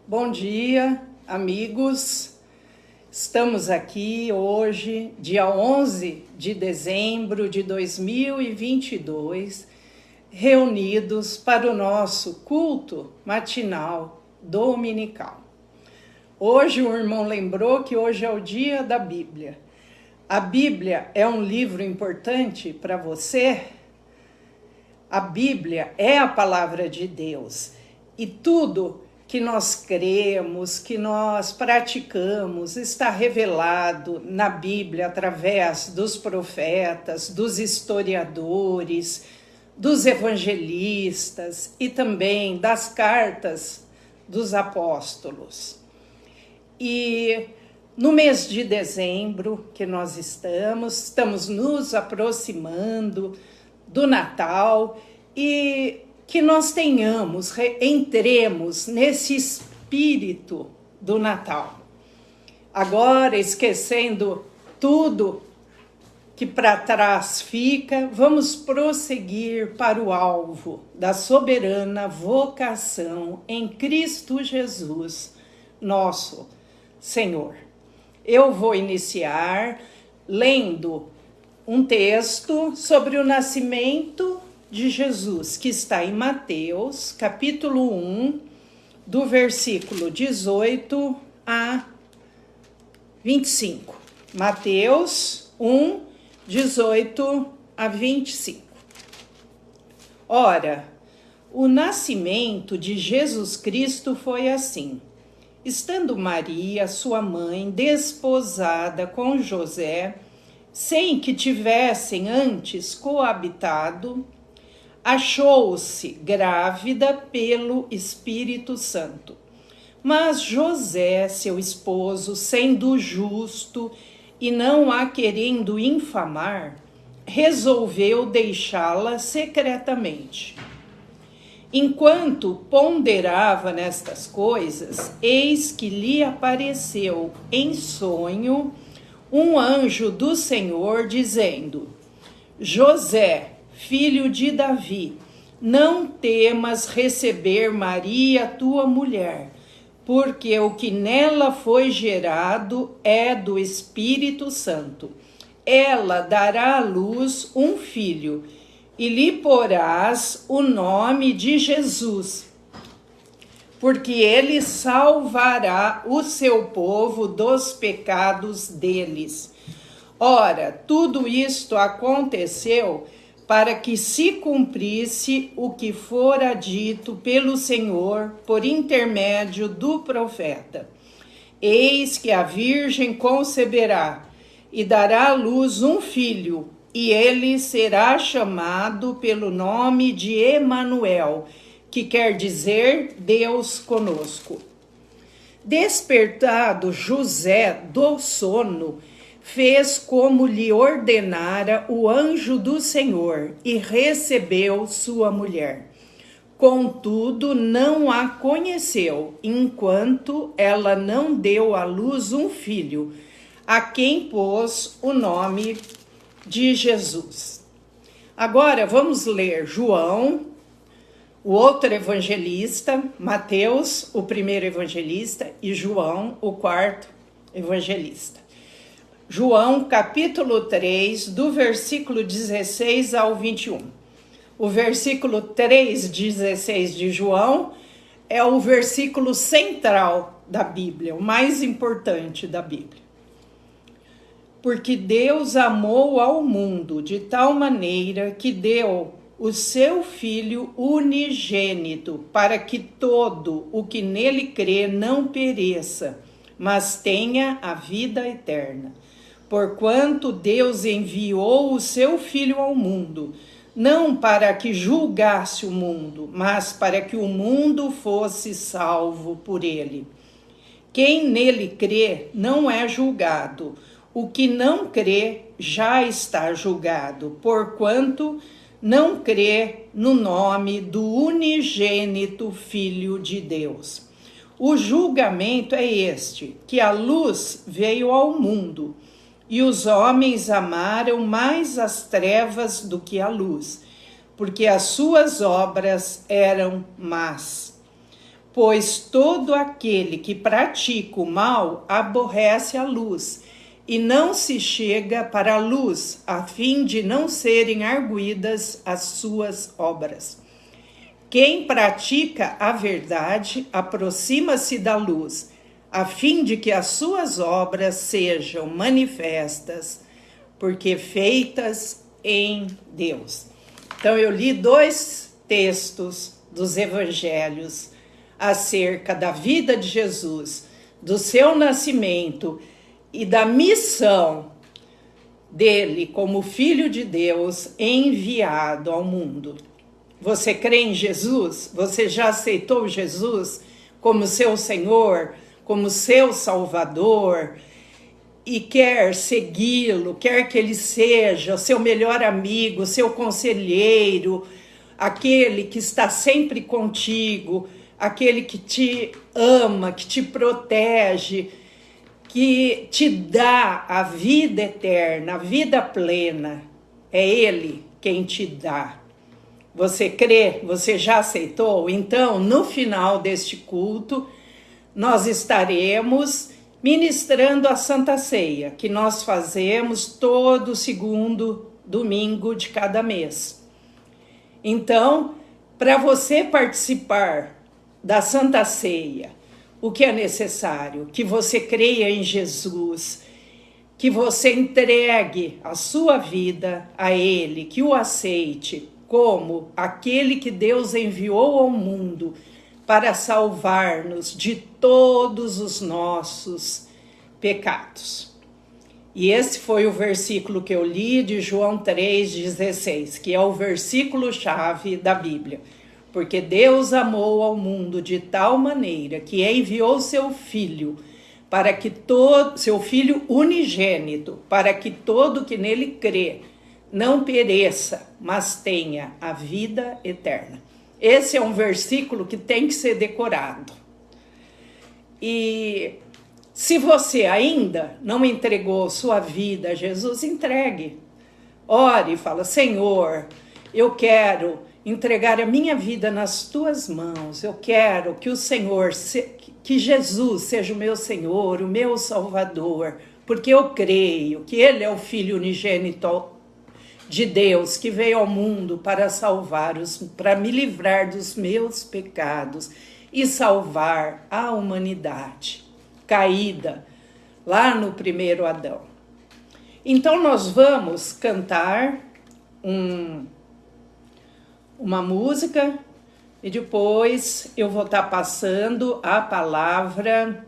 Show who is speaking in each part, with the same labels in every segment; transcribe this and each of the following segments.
Speaker 1: Bom dia, amigos. Estamos aqui hoje, dia 11 de dezembro de 2022, reunidos para o nosso culto matinal dominical. Hoje o irmão lembrou que hoje é o dia da Bíblia. A Bíblia é um livro importante para você? A Bíblia é a palavra de Deus e tudo que nós cremos, que nós praticamos, está revelado na Bíblia através dos profetas, dos historiadores, dos evangelistas e também das cartas dos apóstolos. E no mês de dezembro que nós estamos nos aproximando do Natal e que nós entremos nesse espírito do Natal. Agora, esquecendo tudo que para trás fica, vamos prosseguir para o alvo da soberana vocação em Cristo Jesus, nosso Senhor. Eu vou iniciar lendo um texto sobre o nascimento de Jesus, que está em Mateus, capítulo 1, do versículo 18 a 25. Mateus 1, 18 a 25. Ora, o nascimento de Jesus Cristo foi assim. Estando Maria, sua mãe, desposada com José, sem que tivessem antes coabitado, achou-se grávida pelo Espírito Santo. Mas José, seu esposo, sendo justo e não a querendo infamar, resolveu deixá-la secretamente. Enquanto ponderava nestas coisas, eis que lhe apareceu em sonho um anjo do Senhor, dizendo: José, filho de Davi, não temas receber Maria, tua mulher, porque o que nela foi gerado é do Espírito Santo. Ela dará à luz um filho, e lhe porás o nome de Jesus, porque ele salvará o seu povo dos pecados deles. Ora, tudo isto aconteceu para que se cumprisse o que fora dito pelo Senhor por intermédio do profeta. Eis que a virgem conceberá e dará à luz um filho, e ele será chamado pelo nome de Emanuel, que quer dizer Deus conosco. Despertado José do sono, fez como lhe ordenara o anjo do Senhor e recebeu sua mulher. Contudo, não a conheceu, enquanto ela não deu à luz um filho, a quem pôs o nome de Jesus. Agora vamos ler João, o outro evangelista, Mateus, o primeiro evangelista, e João, o quarto evangelista. João, capítulo 3, do versículo 16 ao 21. O versículo 3, 16 de João é o versículo central da Bíblia, o mais importante da Bíblia. Porque Deus amou ao mundo de tal maneira que deu o seu Filho unigênito, para que todo o que nele crê não pereça, mas tenha a vida eterna. Porquanto Deus enviou o seu Filho ao mundo, não para que julgasse o mundo, mas para que o mundo fosse salvo por ele. Quem nele crê não é julgado, o que não crê já está julgado, porquanto não crê no nome do unigênito Filho de Deus. O julgamento é este, que a luz veio ao mundo, e os homens amaram mais as trevas do que a luz, porque as suas obras eram más. pois todo aquele que pratica o mal aborrece a luz e não se chega para a luz, a fim de não serem arguidas as suas obras. Quem pratica a verdade aproxima-se da luz, a fim de que as suas obras sejam manifestas, porque feitas em Deus. Então eu li 2 textos dos evangelhos acerca da vida de Jesus, do seu nascimento e da missão dele como Filho de Deus enviado ao mundo. Você crê em Jesus? Você já aceitou Jesus como seu Senhor, como seu Salvador? E quer segui-lo, quer que ele seja o seu melhor amigo, seu conselheiro, aquele que está sempre contigo, aquele que te ama, que te protege, que te dá a vida eterna, a vida plena. É Ele quem te dá. Você crê? Você já aceitou? Então, no final deste culto, nós estaremos ministrando a Santa Ceia, que nós fazemos todo segundo domingo de cada mês. Então, para você participar da Santa Ceia, o que é necessário? Que você creia em Jesus, que você entregue a sua vida a Ele, que o aceite como aquele que Deus enviou ao mundo para salvar-nos de todos os nossos pecados. E esse foi o versículo que eu li de João 3,16, que é o versículo-chave da Bíblia. Porque Deus amou ao mundo de tal maneira que enviou seu Filho, seu Filho unigênito, para que todo que nele crê não pereça, mas tenha a vida eterna. Esse é um versículo que tem que ser decorado. E se você ainda não entregou sua vida a Jesus, entregue. Ore e fala: Senhor, eu quero entregar a minha vida nas tuas mãos. Eu quero que o Senhor, que Jesus seja o meu Senhor, o meu Salvador, porque eu creio que Ele é o Filho unigênito de Deus, que veio ao mundo para para me livrar dos meus pecados e salvar a humanidade caída lá no primeiro Adão. Então nós vamos cantar uma música e depois eu vou estar passando a palavra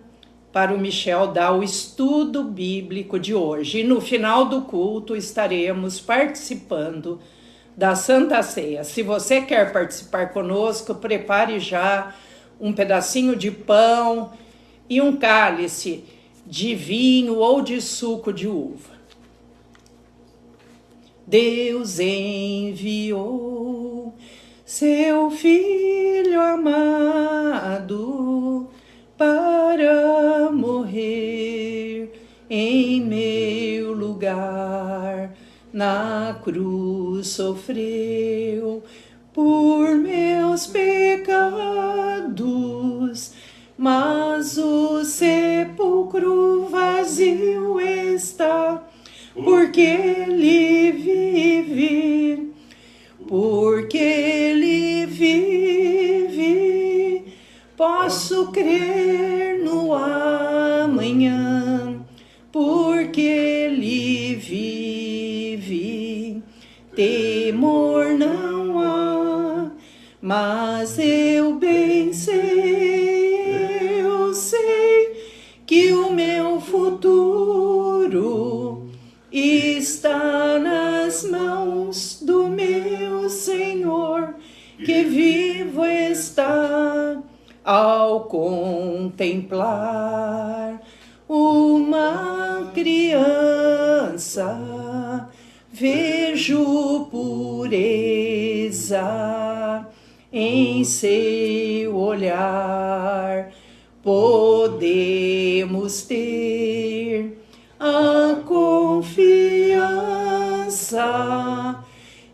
Speaker 1: para o Michel dar o estudo bíblico de hoje. E no final do culto estaremos participando da Santa Ceia. Se você quer participar conosco, prepare já um pedacinho de pão e um cálice de vinho ou de suco de uva. Deus enviou seu Filho amado para morrer em meu lugar. Na cruz sofreu por meus pecados, mas o sepulcro vazio está, porque Ele vive, porque Ele vive. Posso crer no amanhã, porque Ele vive. Temor não há, mas eu bem sei, eu sei que o meu futuro está nas mãos do meu Senhor, que vivo está ao contemplar uma criança. Vejo pureza em seu olhar. Podemos ter a confiança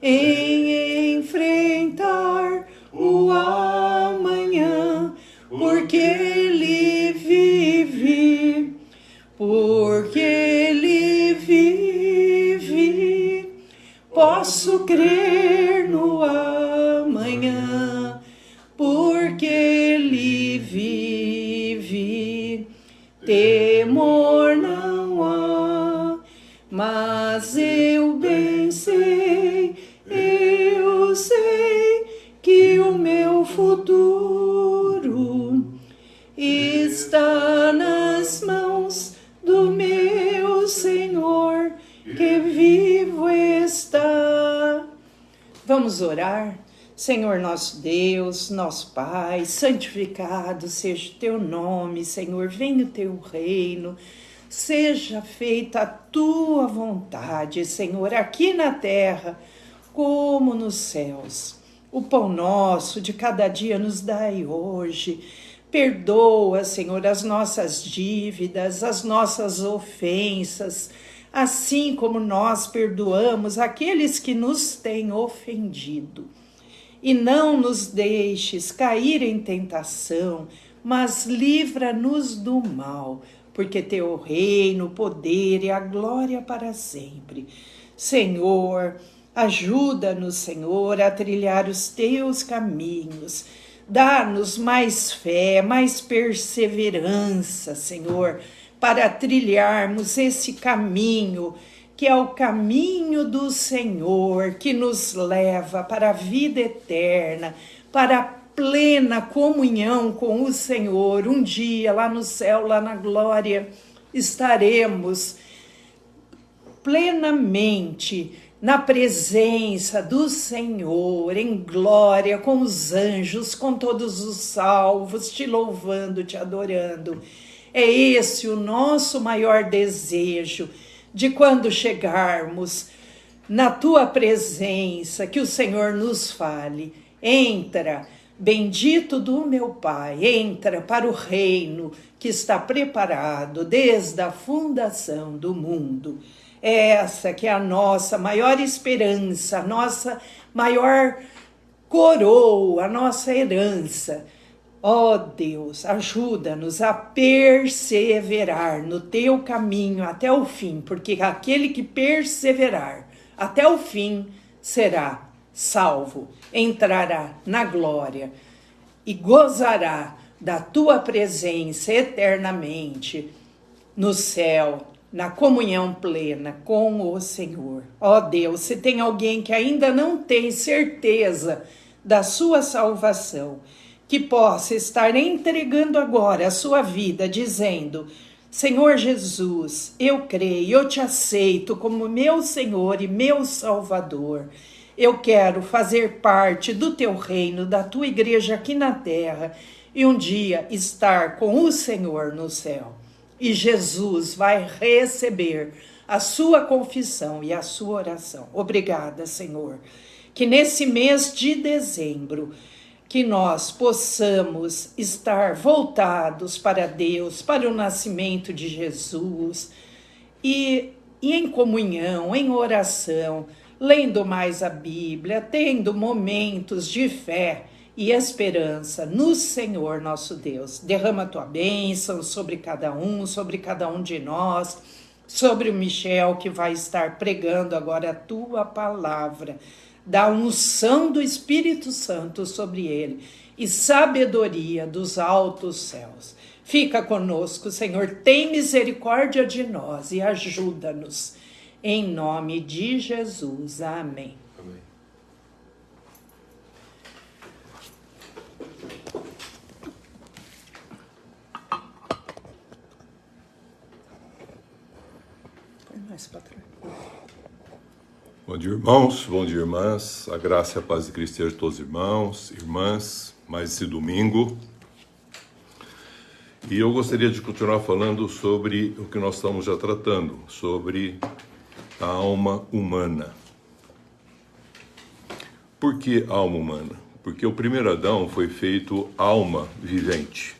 Speaker 1: em enfrentar o amanhã, porque Ele vive, porque Ele vive, posso crer no amanhã, porque Ele vive, temor não há, mas eu bem sei, eu sei que o meu futuro está nas mãos do meu Senhor, que vivo está. Vamos orar? Senhor nosso Deus, nosso Pai, santificado seja o teu nome, Senhor, venha o teu reino, seja feita a tua vontade, Senhor, aqui na terra como nos céus. O pão nosso de cada dia nos dai hoje. Perdoa, Senhor, as nossas dívidas, as nossas ofensas, assim como nós perdoamos aqueles que nos têm ofendido. E não nos deixes cair em tentação, mas livra-nos do mal, porque teu reino, o poder e a glória para sempre. Senhor, ajuda-nos, Senhor, a trilhar os teus caminhos. Dá-nos mais fé, mais perseverança, Senhor, para trilharmos esse caminho, que é o caminho do Senhor, que nos leva para a vida eterna, para a plena comunhão com o Senhor. Um dia, lá no céu, lá na glória, estaremos plenamente na presença do Senhor, em glória, com os anjos, com todos os salvos, te louvando, te adorando. É esse o nosso maior desejo, de quando chegarmos na tua presença, que o Senhor nos fale: entra, bendito do meu Pai, entra para o reino que está preparado desde a fundação do mundo. Essa que é a nossa maior esperança, a nossa maior coroa, a nossa herança. Ó Deus, ajuda-nos a perseverar no teu caminho até o fim, porque aquele que perseverar até o fim será salvo, entrará na glória e gozará da tua presença eternamente no céu, na comunhão plena com o Senhor. Ó Deus, se tem alguém que ainda não tem certeza da sua salvação, que possa estar entregando agora a sua vida, dizendo: Senhor Jesus, eu creio, eu te aceito como meu Senhor e meu Salvador. Eu quero fazer parte do teu reino, da tua igreja aqui na terra, e um dia estar com o Senhor no céu. E Jesus vai receber a sua confissão e a sua oração. Obrigada, Senhor, que nesse mês de dezembro, que nós possamos estar voltados para Deus, para o nascimento de Jesus, e em comunhão, em oração, lendo mais a Bíblia, tendo momentos de fé e esperança no Senhor nosso Deus. Derrama a tua bênção sobre cada um de nós, sobre o Michel, que vai estar pregando agora a tua palavra. Dá unção do Espírito Santo sobre ele e sabedoria dos altos céus. Fica conosco, Senhor, tem misericórdia de nós e ajuda-nos. Em nome de Jesus. Amém.
Speaker 2: Amém.
Speaker 1: Põe mais para trás.
Speaker 2: Bom dia, irmãos, bom dia, irmãs. A graça e a paz de Cristo esteja todos os irmãos, irmãs, mais esse domingo. E eu gostaria de continuar falando sobre o que nós estamos já tratando, sobre a alma humana. Por que alma humana? Porque o primeiro Adão foi feito alma vivente.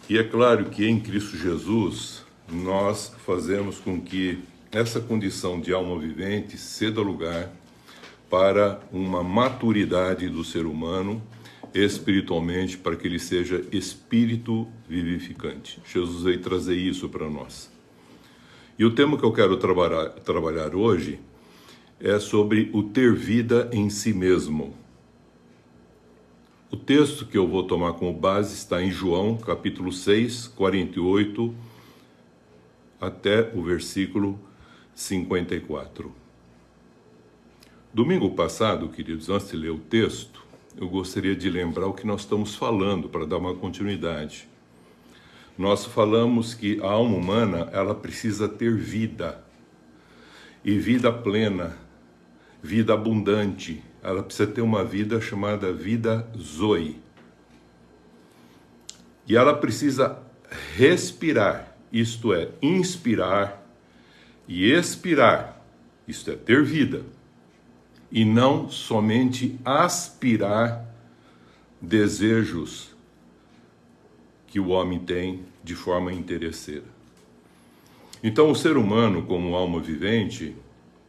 Speaker 2: E é claro que em Cristo Jesus nós fazemos com que essa condição de alma vivente ceda lugar para uma maturidade do ser humano espiritualmente, para que ele seja espírito vivificante. Jesus veio trazer isso para nós. E o tema que eu quero trabalhar hoje é sobre o ter vida em si mesmo. O texto que eu vou tomar como base está em João, capítulo 6, 48, até o versículo 54. Domingo passado, queridos, antes de ler o texto, eu gostaria de lembrar o que nós estamos falando, para dar uma continuidade. Nós falamos que a alma humana, ela precisa ter vida, e vida plena, vida abundante. Ela precisa ter uma vida chamada vida Zoe. E ela precisa respirar, isto é, inspirar, e expirar, isto é, ter vida. E não somente aspirar desejos que o homem tem de forma interesseira. Então, o ser humano, como alma vivente,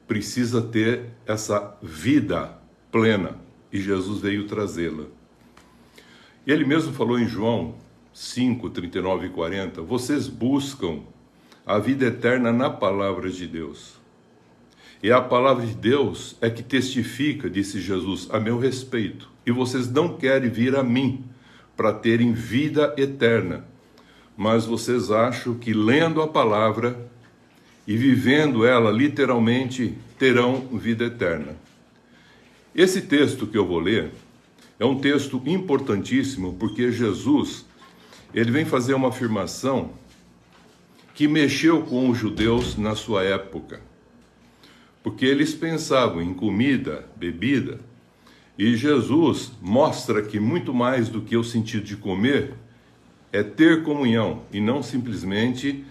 Speaker 2: precisa ter essa vida plena, e Jesus veio trazê-la. E ele mesmo falou em João 5, 39 e 40, vocês buscam a vida eterna na palavra de Deus. E a palavra de Deus é que testifica, disse Jesus, a meu respeito. E vocês não querem vir a mim para terem vida eterna. Mas vocês acham que lendo a palavra e vivendo ela literalmente terão vida eterna. Esse texto que eu vou ler é um texto importantíssimo porque Jesus, ele vem fazer uma afirmação que mexeu com os judeus na sua época. Porque eles pensavam em comida, bebida, e Jesus mostra que muito mais do que o sentido de comer é ter comunhão e não simplesmente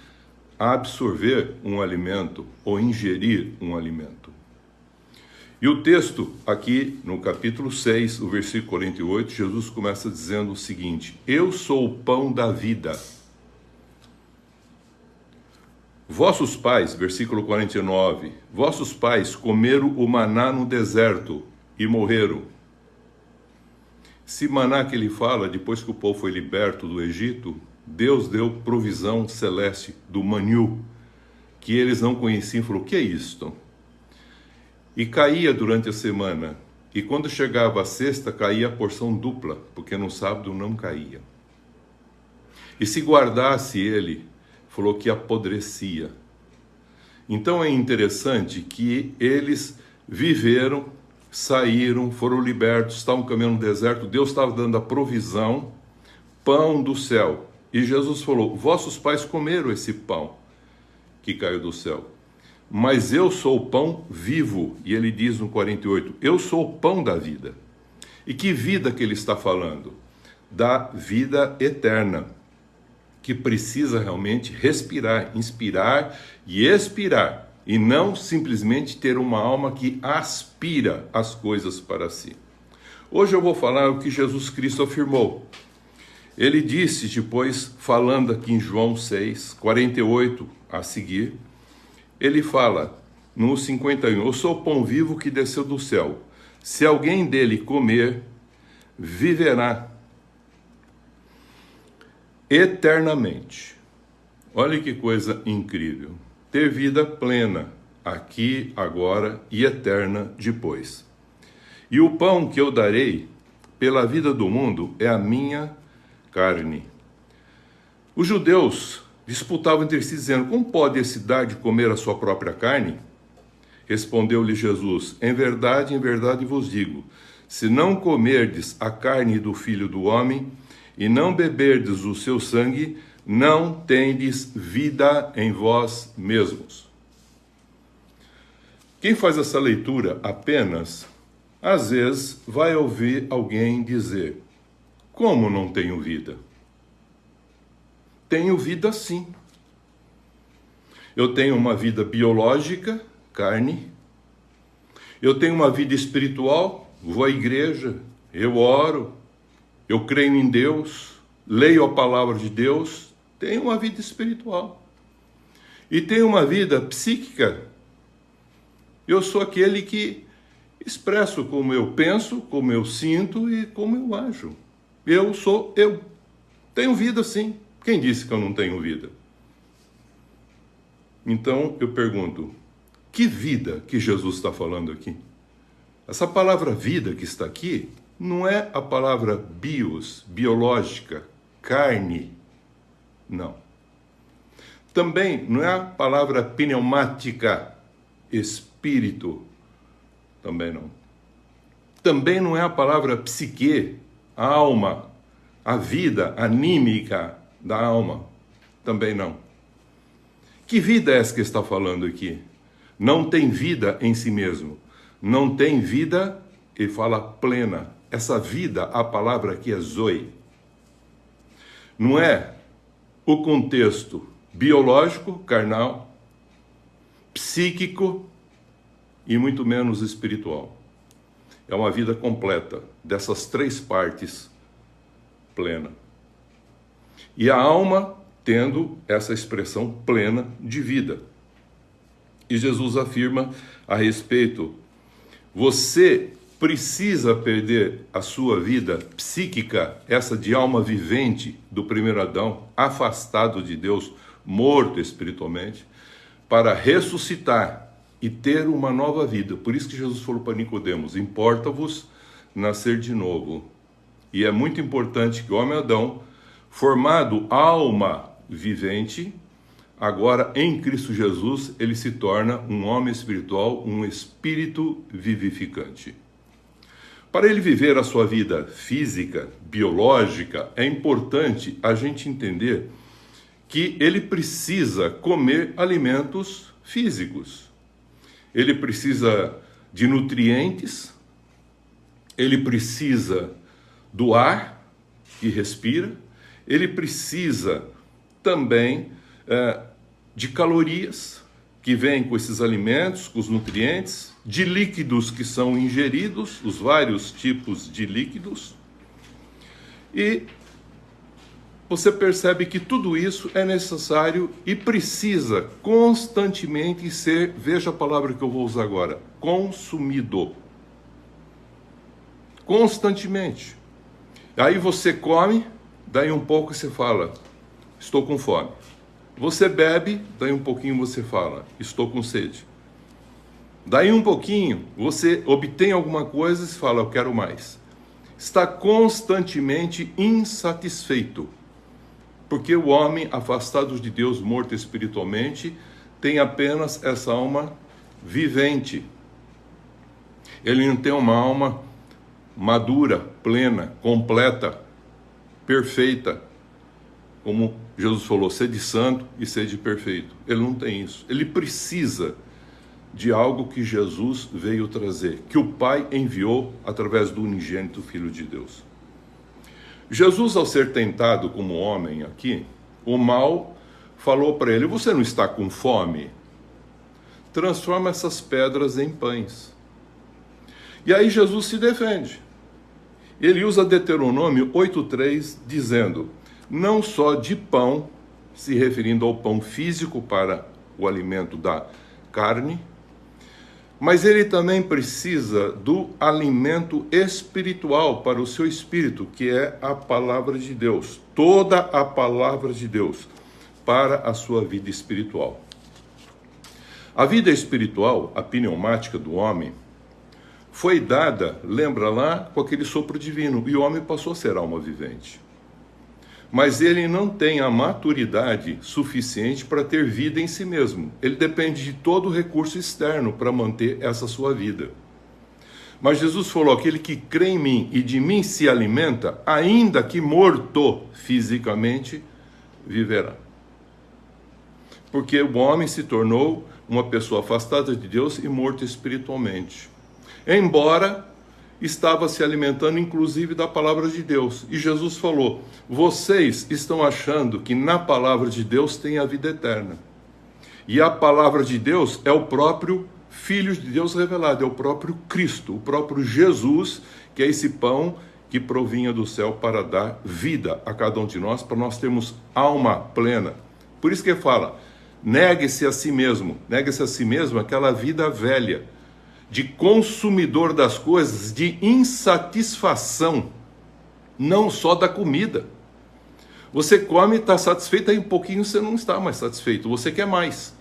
Speaker 2: absorver um alimento ou ingerir um alimento. E o texto aqui no capítulo 6, o versículo 48, Jesus começa dizendo o seguinte: eu sou o pão da vida. Vossos pais, versículo 49, vossos pais comeram o maná no deserto e morreram. Esse maná que ele fala, depois que o povo foi liberto do Egito, Deus deu provisão celeste do manhu, que eles não conheciam, falou, o que é isto? E caía durante a semana, e quando chegava a sexta, caía a porção dupla, porque no sábado não caía. E se guardasse ele, falou que apodrecia. Então é interessante que eles viveram, saíram, foram libertos, estavam caminhando no deserto, Deus estava dando a provisão, pão do céu. E Jesus falou, vossos pais comeram esse pão que caiu do céu, mas eu sou o pão vivo. E ele diz no 48, eu sou o pão da vida. E que vida que ele está falando? Da vida eterna, que precisa realmente respirar, inspirar e expirar, e não simplesmente ter uma alma que aspira as coisas para si. Hoje eu vou falar o que Jesus Cristo afirmou. Ele disse, depois, falando aqui em João 6, 48 a seguir, ele fala no 51, eu sou o pão vivo que desceu do céu. Se alguém dele comer, viverá eternamente. Olha que coisa incrível. Ter vida plena, aqui, agora e eterna depois. E o pão que eu darei pela vida do mundo é a minha carne. Os judeus disputavam entre si, dizendo, como pode esse dar de comer a sua própria carne? Respondeu-lhe Jesus, em verdade vos digo, se não comerdes a carne do Filho do Homem, e não beberdes o seu sangue, não tendes vida em vós mesmos. Quem faz essa leitura apenas, às vezes, vai ouvir alguém dizer, como não tenho vida? Tenho vida sim. Eu tenho uma vida biológica, carne. Eu tenho uma vida espiritual, vou à igreja, eu oro, eu creio em Deus, leio a palavra de Deus, tenho uma vida espiritual. E tenho uma vida psíquica. Eu sou aquele que expresso como eu penso, como eu sinto e como eu ajo. Eu sou eu. Tenho vida, sim. Quem disse que eu não tenho vida? Então eu pergunto, que vida que Jesus está falando aqui? Essa palavra vida que está aqui não é a palavra bios, biológica, carne. Não. Também não é a palavra pneumática, espírito. Também não. Também não é a palavra psique, alma, a vida anímica da alma. Também não. Que vida é essa que está falando aqui? Não tem vida em si mesmo. Não tem vida, ele fala plena. Essa vida, a palavra aqui é zoe. Não é o contexto biológico, carnal, psíquico e muito menos espiritual. É uma vida completa dessas três partes plena. E a alma tendo essa expressão plena de vida. E Jesus afirma a respeito, você precisa perder a sua vida psíquica, essa de alma vivente do primeiro Adão, afastado de Deus, morto espiritualmente, para ressuscitar e ter uma nova vida. Por isso que Jesus falou para Nicodemos, importa-vos nascer de novo. E é muito importante que o homem Adão, formado alma vivente, agora em Cristo Jesus, ele se torna um homem espiritual, um espírito vivificante. Para ele viver a sua vida física, biológica, é importante a gente entender que ele precisa comer alimentos físicos. Ele precisa de nutrientes, ele precisa do ar que respira, ele precisa também de calorias que vêm com esses alimentos, com os nutrientes, de líquidos que são ingeridos, os vários tipos de líquidos. E você percebe que tudo isso é necessário e precisa constantemente ser, veja a palavra que eu vou usar agora, consumido. Constantemente. Aí você come, daí um pouco você fala, estou com fome. Você bebe, daí um pouquinho você fala, estou com sede. Daí um pouquinho, você obtém alguma coisa e fala, eu quero mais. Está constantemente insatisfeito. Porque o homem, afastado de Deus, morto espiritualmente, tem apenas essa alma vivente. Ele não tem uma alma madura, plena, completa, perfeita. Como Jesus falou, sede santo e sede perfeito. Ele não tem isso. Ele precisa de algo que Jesus veio trazer, que o Pai enviou através do unigênito Filho de Deus. Jesus, ao ser tentado como homem aqui, o mal falou para ele, você não está com fome? Transforma essas pedras em pães. E aí Jesus se defende. Ele usa Deuteronômio 8:3, dizendo, não só de pão, se referindo ao pão físico para o alimento da carne, mas ele também precisa do alimento espiritual para o seu espírito, que é a palavra de Deus. Toda a palavra de Deus para a sua vida espiritual. A vida espiritual, a pneumática do homem, foi dada, lembra lá, com aquele sopro divino, e o homem passou a ser alma vivente. Mas ele não tem a maturidade suficiente para ter vida em si mesmo. Ele depende de todo o recurso externo para manter essa sua vida. Mas Jesus falou, aquele que crê em mim e de mim se alimenta, ainda que morto fisicamente, viverá. Porque o homem se tornou uma pessoa afastada de Deus e morto espiritualmente. Embora estava se alimentando inclusive da palavra de Deus. E Jesus falou, vocês estão achando que na palavra de Deus tem a vida eterna. E a palavra de Deus é o próprio Filho de Deus revelado, é o próprio Cristo, o próprio Jesus, que é esse pão que provinha do céu para dar vida a cada um de nós, para nós termos alma plena. Por isso que ele fala, negue-se a si mesmo aquela vida velha, de consumidor das coisas, de insatisfação, não só da comida. Você come e está satisfeito, aí um pouquinho você não está mais satisfeito, você quer mais.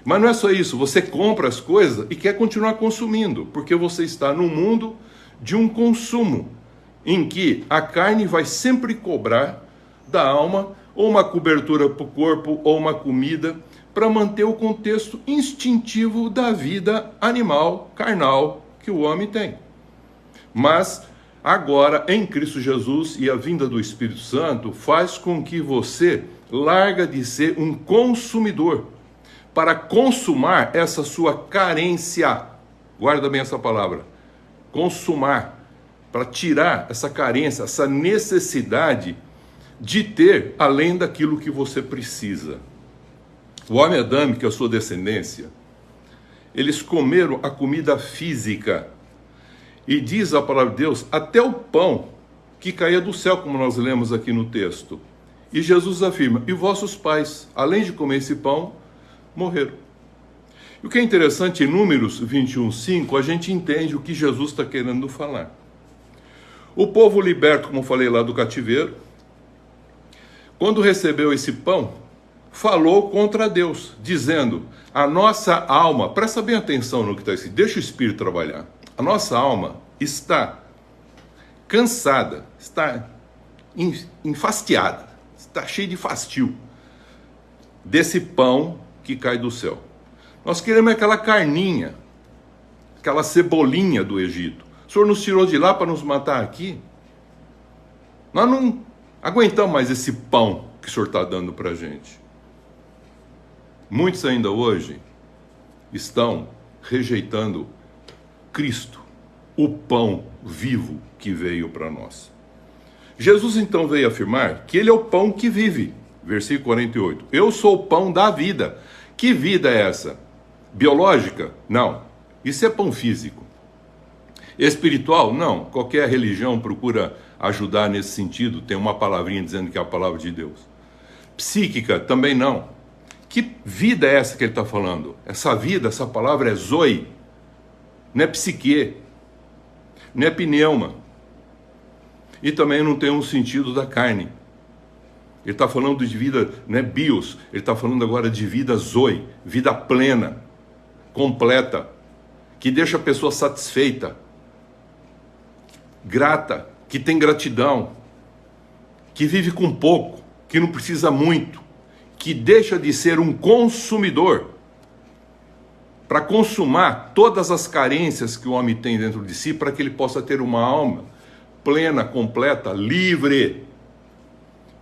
Speaker 2: Mas não é só isso, você compra as coisas e quer continuar consumindo, porque você está num mundo de um consumo, em que a carne vai sempre cobrar da alma ou uma cobertura para o corpo ou uma comida, para manter o contexto instintivo da vida animal, carnal, que o homem tem. Mas agora, em Cristo Jesus e a vinda do Espírito Santo, faz com que você larga de ser um consumidor, para consumar essa sua carência. Guarda bem essa palavra. Consumar. Para tirar essa carência, essa necessidade de ter além daquilo que você precisa. O homem adâmico e a sua descendência, eles comeram a comida física. E diz a palavra de Deus, até o pão que caía do céu, como nós lemos aqui no texto. E Jesus afirma, e vossos pais, além de comer esse pão, morreram. E o que é interessante, em Números 21:5, a gente entende o que Jesus está querendo falar. O povo liberto, como eu falei lá do cativeiro, quando recebeu esse pão, falou contra Deus, dizendo, a nossa alma, presta bem atenção no que está escrito, deixa o Espírito trabalhar, a nossa alma está cansada, está enfastiada, está cheia de fastio desse pão que cai do céu. Nós queremos aquela carninha, aquela cebolinha do Egito. O Senhor nos tirou de lá para nos matar aqui. Nós não aguentamos mais esse pão que o Senhor está dando para a gente. Muitos ainda hoje estão rejeitando Cristo, o pão vivo que veio para nós. Jesus então veio afirmar que ele é o pão que vive. Versículo 48. Eu sou o pão da vida. Que vida é essa? Biológica? Não. Isso é pão físico. Espiritual? Não. Qualquer religião procura ajudar nesse sentido. Tem uma palavrinha dizendo que é a palavra de Deus. Psíquica? Também não. Que vida é essa que ele está falando? Essa vida, essa palavra é zoe. Não é psique. Não é pneuma. E também não tem um sentido da carne. Ele está falando de vida, não é bios, ele está falando agora de vida zoe, vida plena, completa, que deixa a pessoa satisfeita, grata, que tem gratidão, que vive com pouco, que não precisa muito, que deixa de ser um consumidor, para consumar todas as carências que o homem tem dentro de si, para que ele possa ter uma alma plena, completa, livre.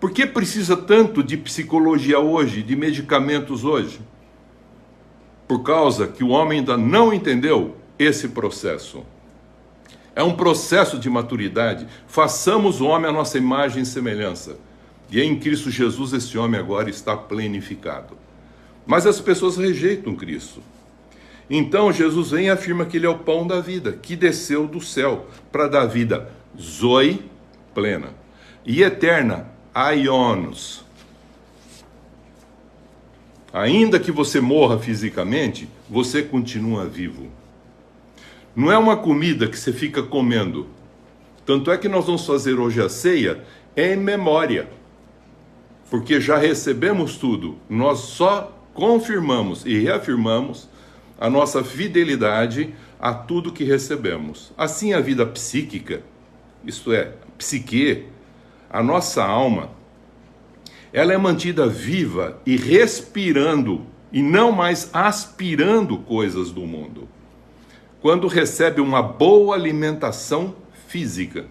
Speaker 2: Por que precisa tanto de psicologia hoje, de medicamentos hoje? Por causa que o homem ainda não entendeu esse processo. É um processo de maturidade. Façamos o homem à nossa imagem e semelhança. E em Cristo Jesus esse homem agora está plenificado. Mas as pessoas rejeitam Cristo. Então Jesus vem e afirma que ele é o pão da vida, que desceu do céu para dar vida zoe, plena, e eterna, aionos. Ainda que você morra fisicamente, você continua vivo. Não é uma comida que você fica comendo. Tanto é que nós vamos fazer hoje a ceia em memória. Porque já recebemos tudo. Nós só confirmamos e reafirmamos a nossa fidelidade a tudo que recebemos. Assim a vida psíquica, isto é, psique, a nossa alma, ela é mantida viva e respirando, e não mais aspirando coisas do mundo, quando recebe uma boa alimentação física.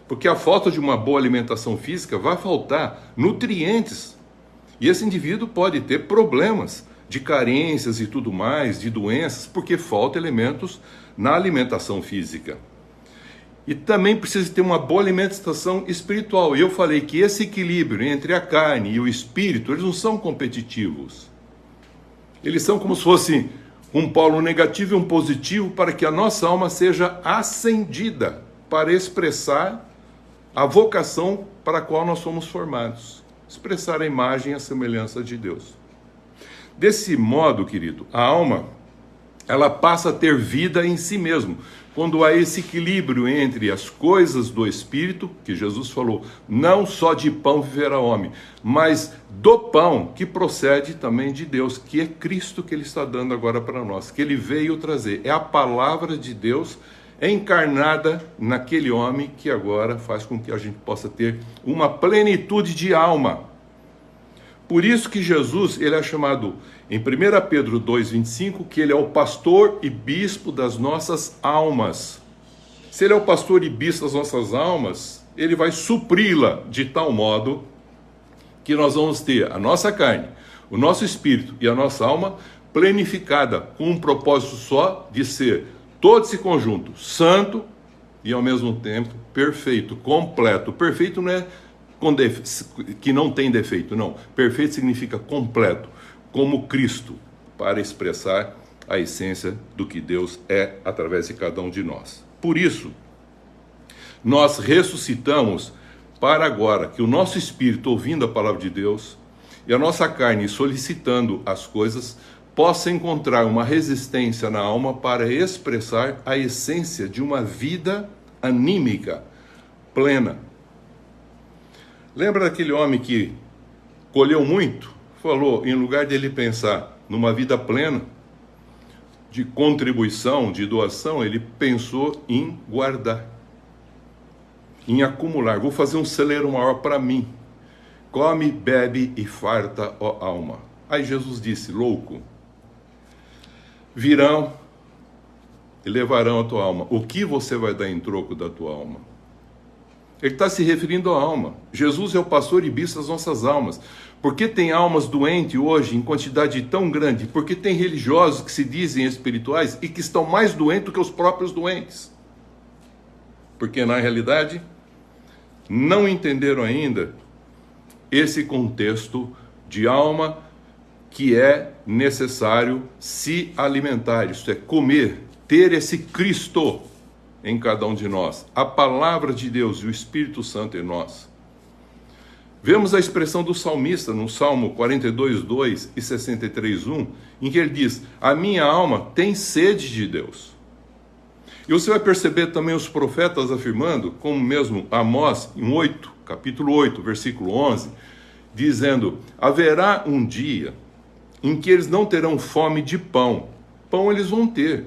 Speaker 2: Porque a falta de uma boa alimentação física vai faltar nutrientes, e esse indivíduo pode ter problemas de carências e tudo mais, de doenças, porque falta elementos na alimentação física. E também precisa ter uma boa alimentação espiritual. E eu falei que esse equilíbrio entre a carne e o espírito, eles não são competitivos. Eles são como se fosse um polo negativo e um positivo, para que a nossa alma seja acendida para expressar a vocação para a qual nós somos formados. Expressar a imagem e a semelhança de Deus. Desse modo, querido, a alma, ela passa a ter vida em si mesmo. Quando há esse equilíbrio entre as coisas do Espírito, que Jesus falou, não só de pão viverá o homem, mas do pão que procede também de Deus, que é Cristo que Ele está dando agora para nós, que Ele veio trazer. É a palavra de Deus encarnada naquele homem que agora faz com que a gente possa ter uma plenitude de alma. Por isso que Jesus, ele é chamado em 1 Pedro 2,25, que ele é o pastor e bispo das nossas almas. Se ele é o pastor e bispo das nossas almas, ele vai supri-la de tal modo que nós vamos ter a nossa carne, o nosso espírito e a nossa alma planificada com um propósito só de ser todo esse conjunto santo e ao mesmo tempo perfeito, completo. Perfeito não é que não tem defeito, não. Perfeito significa completo, como Cristo, para expressar a essência do que Deus é através de cada um de nós. Por isso, nós ressuscitamos para agora que o nosso espírito, ouvindo a palavra de Deus, e a nossa carne solicitando as coisas, possa encontrar uma resistência na alma para expressar a essência de uma vida anímica, plena. Lembra daquele homem que colheu muito? Falou, em lugar dele pensar numa vida plena, de contribuição, de doação, ele pensou em guardar, em acumular. Vou fazer um celeiro maior para mim. Come, bebe e farta, ó alma. Aí Jesus disse, louco, virão e levarão a tua alma. O que você vai dar em troco da tua alma? Ele está se referindo à alma. Jesus é o pastor e bispo das nossas almas. Por que tem almas doentes hoje em quantidade tão grande? Porque tem religiosos que se dizem espirituais e que estão mais doentes do que os próprios doentes. Porque na realidade não entenderam ainda esse contexto de alma que é necessário se alimentar, isto é, comer, ter esse Cristo em cada um de nós, a palavra de Deus e o Espírito Santo em nós. Vemos a expressão do salmista no Salmo 42:2 e 63:1, em que ele diz, a minha alma tem sede de Deus. E você vai perceber também os profetas afirmando, como mesmo Amós, em capítulo 8, versículo 11, dizendo, haverá um dia em que eles não terão fome de pão. Pão eles vão ter,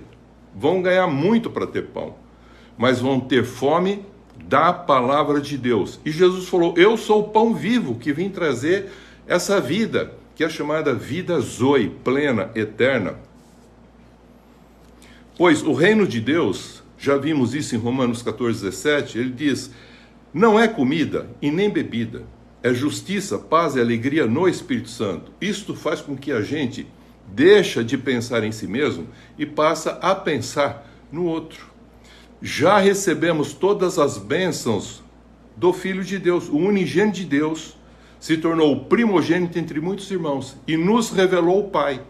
Speaker 2: vão ganhar muito para ter pão, mas vão ter fome da palavra de Deus. E Jesus falou, eu sou o pão vivo que vim trazer essa vida, que é chamada vida zoe, plena, eterna. Pois o reino de Deus, já vimos isso em Romanos 14:17, ele diz, não é comida e nem bebida, é justiça, paz e alegria no Espírito Santo. Isto faz com que a gente deixa de pensar em si mesmo e passa a pensar no outro. Já recebemos todas as bênçãos do Filho de Deus, o unigênito de Deus, se tornou o primogênito entre muitos irmãos e nos revelou o Pai.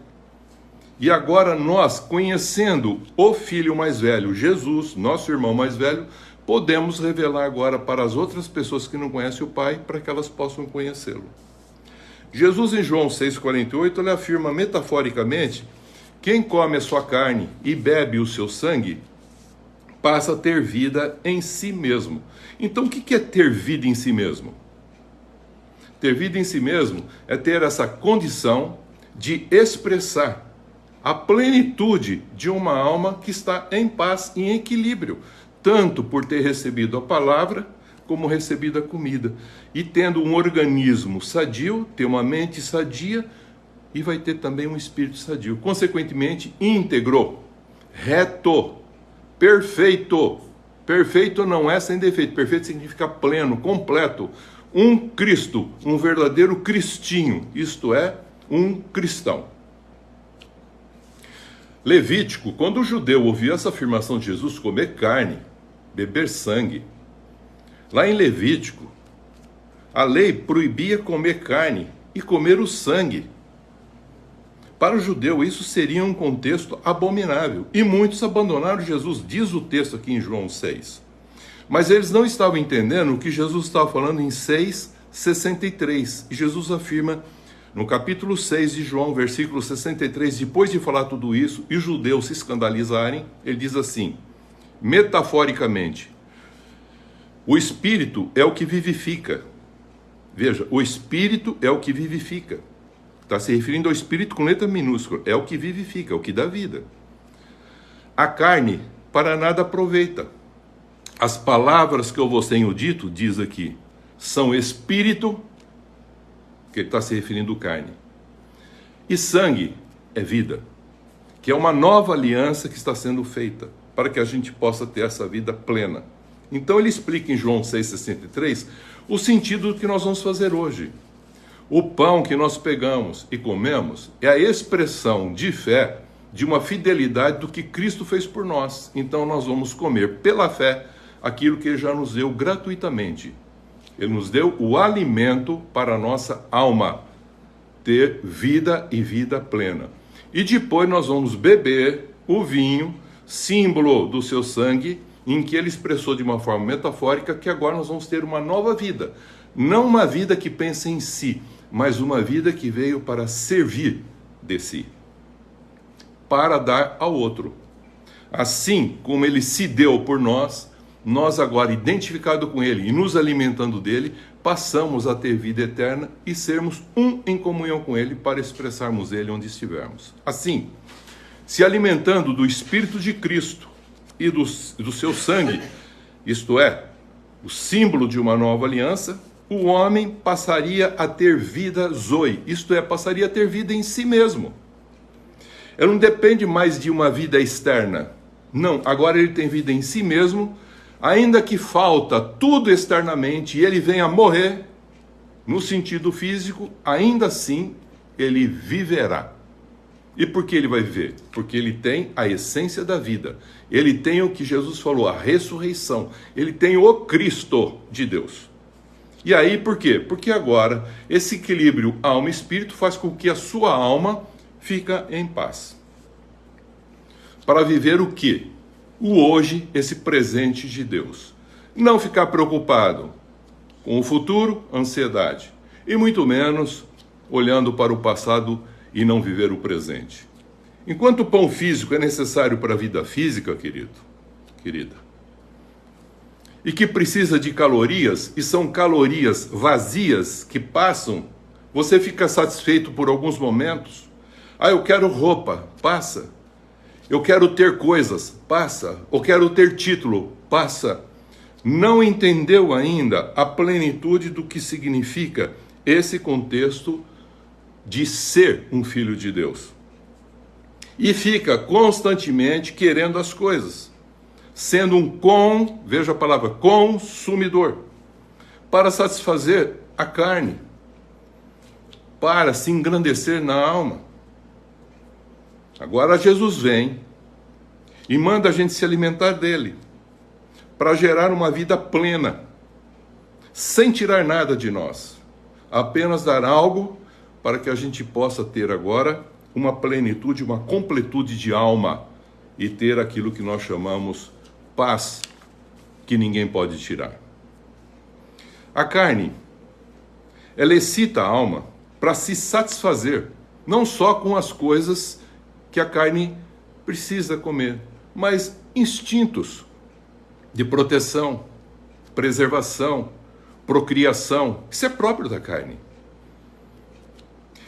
Speaker 2: E agora nós, conhecendo o Filho mais velho, Jesus, nosso irmão mais velho, podemos revelar agora para as outras pessoas que não conhecem o Pai, para que elas possam conhecê-lo. Jesus em João 6,48, ele afirma metaforicamente, quem come a sua carne e bebe o seu sangue, passa a ter vida em si mesmo. Então o que é ter vida em si mesmo? Ter vida em si mesmo é ter essa condição de expressar a plenitude de uma alma que está em paz e em equilíbrio, tanto por ter recebido a palavra, como recebido a comida. E tendo um organismo sadio, ter uma mente sadia, e vai ter também um espírito sadio. Consequentemente, íntegro, reto, perfeito. Perfeito não é sem defeito, perfeito significa pleno, completo. Um Cristo, um verdadeiro cristinho, isto é, um cristão. Levítico, quando o judeu ouvia essa afirmação de Jesus, comer carne, beber sangue, lá em Levítico, a lei proibia comer carne e comer o sangue. Para o judeu, isso seria um contexto abominável. E muitos abandonaram Jesus, diz o texto aqui em João 6. Mas eles não estavam entendendo o que Jesus estava falando em 6,63. E Jesus afirma, No capítulo 6 de João, versículo 63, depois de falar tudo isso, e os judeus se escandalizarem, ele diz assim, metaforicamente, o Espírito é o que vivifica. Veja, o Espírito é o que vivifica. Está se referindo ao Espírito com letra minúscula. É o que vivifica, é o que dá vida. A carne para nada aproveita. As palavras que eu vos tenho dito, diz aqui, são Espírito, que ele está se referindo à carne. E sangue é vida, que é uma nova aliança que está sendo feita, para que a gente possa ter essa vida plena. Então ele explica em João 6,63 o sentido do que nós vamos fazer hoje. O pão que nós pegamos e comemos é a expressão de fé, de uma fidelidade do que Cristo fez por nós. Então nós vamos comer pela fé aquilo que Ele já nos deu gratuitamente. Ele nos deu o alimento para a nossa alma, ter vida e vida plena. E depois nós vamos beber o vinho, símbolo do seu sangue, em que ele expressou de uma forma metafórica que agora nós vamos ter uma nova vida. Não uma vida que pensa em si, mas uma vida que veio para servir de si, para dar ao outro. Assim como ele se deu por nós, nós agora, identificado com ele e nos alimentando dele, passamos a ter vida eterna e sermos um em comunhão com ele para expressarmos ele onde estivermos. Assim, se alimentando do Espírito de Cristo e do seu sangue, isto é, o símbolo de uma nova aliança, o homem passaria a ter vida zoe, isto é, passaria a ter vida em si mesmo. Ele não depende mais de uma vida externa. Não, agora ele tem vida em si mesmo, ainda que falta tudo externamente e ele venha a morrer, no sentido físico, ainda assim ele viverá. E por que ele vai viver? Porque ele tem a essência da vida. Ele tem o que Jesus falou, a ressurreição. Ele tem o Cristo de Deus. E aí por quê? Porque agora esse equilíbrio alma e espírito faz com que a sua alma fica em paz. Para viver o quê? O hoje, esse presente de Deus. Não ficar preocupado com o futuro, ansiedade. E muito menos olhando para o passado e não viver o presente. Enquanto o pão físico é necessário para a vida física, querida, e que precisa de calorias, e são calorias vazias que passam, você fica satisfeito por alguns momentos. Ah, eu quero roupa, passa. Eu quero ter coisas, passa. Eu quero ter título, passa. Não entendeu ainda a plenitude do que significa esse contexto de ser um filho de Deus. E fica constantemente querendo as coisas, sendo veja a palavra, consumidor, para satisfazer a carne, para se engrandecer na alma. Agora Jesus vem e manda a gente se alimentar dele, para gerar uma vida plena, sem tirar nada de nós, apenas dar algo para que a gente possa ter agora uma plenitude, uma completude de alma e ter aquilo que nós chamamos paz, que ninguém pode tirar. A carne, ela excita a alma para se satisfazer, não só com as coisas que a carne precisa comer, mas instintos de proteção, preservação, procriação, isso é próprio da carne.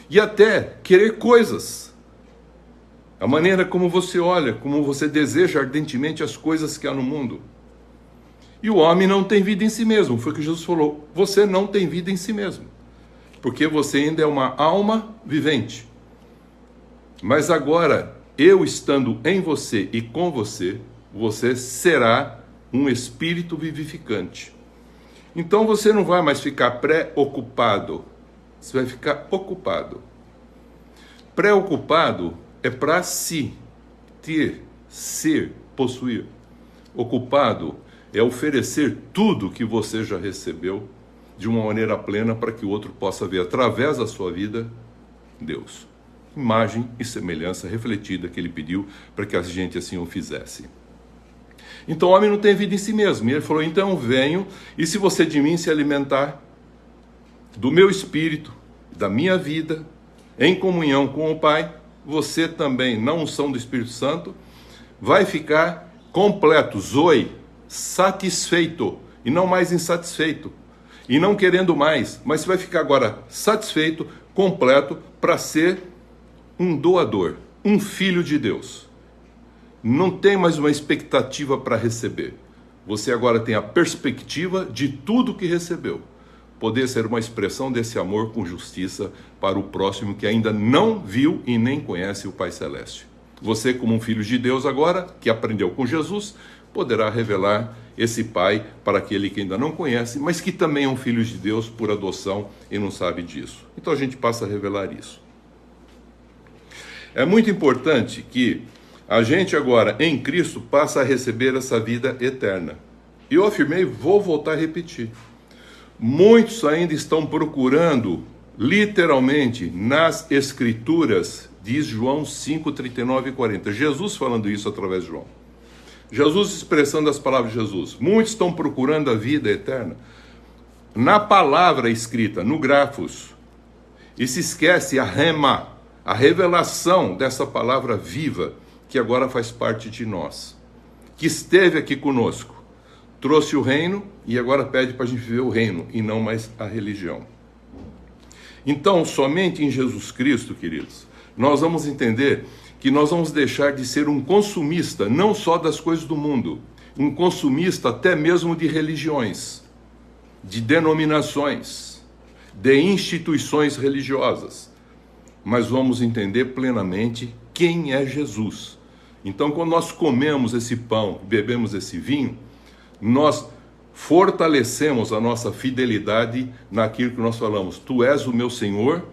Speaker 2: E até querer coisas. A maneira como você olha, como você deseja ardentemente as coisas que há no mundo. E o homem não tem vida em si mesmo. Foi o que Jesus falou. Você não tem vida em si mesmo. Porque você ainda é uma alma vivente. Mas agora, eu estando em você e com você, você será um espírito vivificante. Então você não vai mais ficar preocupado. Você vai ficar ocupado. Preocupado é para si, ter, ser, possuir. Ocupado é oferecer tudo que você já recebeu de uma maneira plena para que o outro possa ver através da sua vida Deus. Imagem e semelhança refletida que ele pediu para que a gente assim o fizesse. Então o homem não tem vida em si mesmo. E ele falou, então venho, e se você de mim se alimentar do meu espírito, da minha vida, em comunhão com o Pai, você também, na unção do Espírito Santo, vai ficar completo, zoe, satisfeito, e não mais insatisfeito, e não querendo mais, mas você vai ficar agora satisfeito, completo, para ser um doador, um filho de Deus. Não tem mais uma expectativa para receber. Você agora tem a perspectiva de tudo que recebeu. Poder ser uma expressão desse amor com justiça para o próximo que ainda não viu e nem conhece o Pai Celeste. Você, como um filho de Deus agora, que aprendeu com Jesus, poderá revelar esse Pai para aquele que ainda não conhece, mas que também é um filho de Deus por adoção e não sabe disso. Então a gente passa a revelar isso. É muito importante que a gente agora, em Cristo, passa a receber essa vida eterna. E eu afirmei, vou voltar a repetir. Muitos ainda estão procurando, literalmente, nas Escrituras, diz João 5, 39 e 40. Jesus falando isso através de João. Jesus expressando as palavras de Jesus. Muitos estão procurando a vida eterna na palavra escrita, no grafos. E se esquece a rema, a revelação dessa palavra viva, que agora faz parte de nós, que esteve aqui conosco, trouxe o reino e agora pede para a gente viver o reino e não mais a religião. Então, somente em Jesus Cristo, queridos, nós vamos entender que nós vamos deixar de ser um consumista, não só das coisas do mundo, um consumista até mesmo de religiões, de denominações, de instituições religiosas, mas vamos entender plenamente quem é Jesus. Então, quando nós comemos esse pão, bebemos esse vinho, nós fortalecemos a nossa fidelidade naquilo que nós falamos. Tu és o meu Senhor,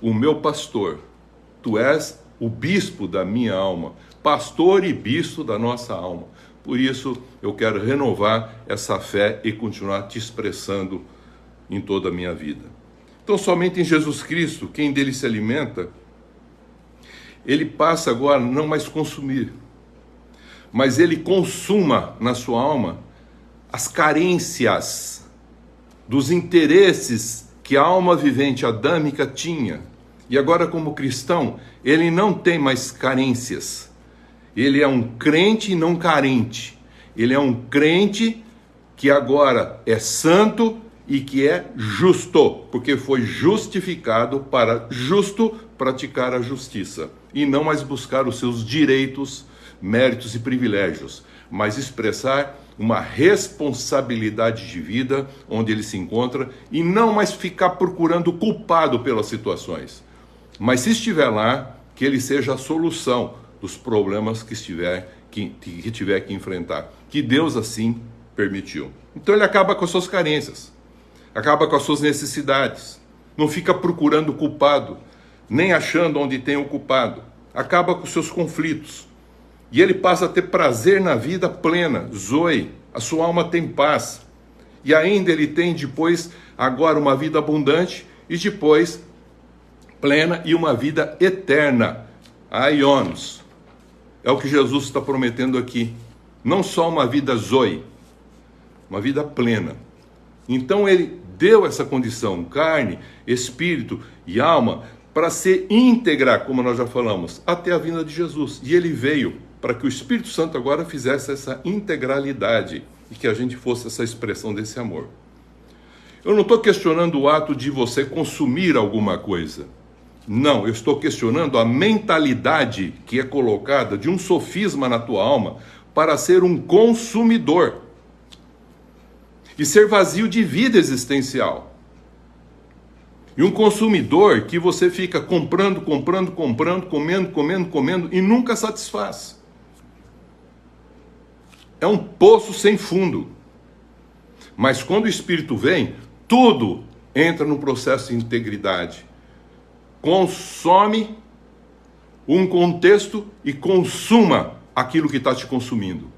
Speaker 2: o meu pastor. Tu és o bispo da minha alma, pastor e bispo da nossa alma. Por isso, eu quero renovar essa fé e continuar te expressando em toda a minha vida. Então, somente em Jesus Cristo, quem dele se alimenta, ele passa agora a não mais consumir, mas ele consuma na sua alma as carências dos interesses que a alma vivente adâmica tinha. E agora, como cristão, ele não tem mais carências. Ele é um crente e não carente. Ele é um crente que agora é santo e que é justo, porque foi justificado para justo praticar a justiça. E não mais buscar os seus direitos, méritos e privilégios, mas expressar uma responsabilidade de vida onde ele se encontra e não mais ficar procurando culpado pelas situações. Mas se estiver lá, que ele seja a solução dos problemas que tiver que enfrentar. Que Deus assim permitiu. Então ele acaba com as suas carências, acaba com as suas necessidades, não fica procurando o culpado, nem achando onde tem o culpado, acaba com os seus conflitos. E ele passa a ter prazer na vida plena, zoe, a sua alma tem paz. E ainda ele tem depois, agora uma vida abundante e depois plena e uma vida eterna, aionos. É o que Jesus está prometendo aqui. Não só uma vida zoe, uma vida plena. Então ele deu essa condição, carne, espírito e alma, para ser íntegra, como nós já falamos, até a vinda de Jesus. E ele veio para que o Espírito Santo agora fizesse essa integralidade e que a gente fosse essa expressão desse amor. Eu não estou questionando o ato de você consumir alguma coisa. Não, eu estou questionando a mentalidade que é colocada de um sofisma na tua alma para ser um consumidor e ser vazio de vida existencial. E um consumidor que você fica comprando, comendo e nunca satisfaz. É um poço sem fundo. Mas quando o Espírito vem, tudo entra no processo de integridade. Consome um contexto e consuma aquilo que está te consumindo.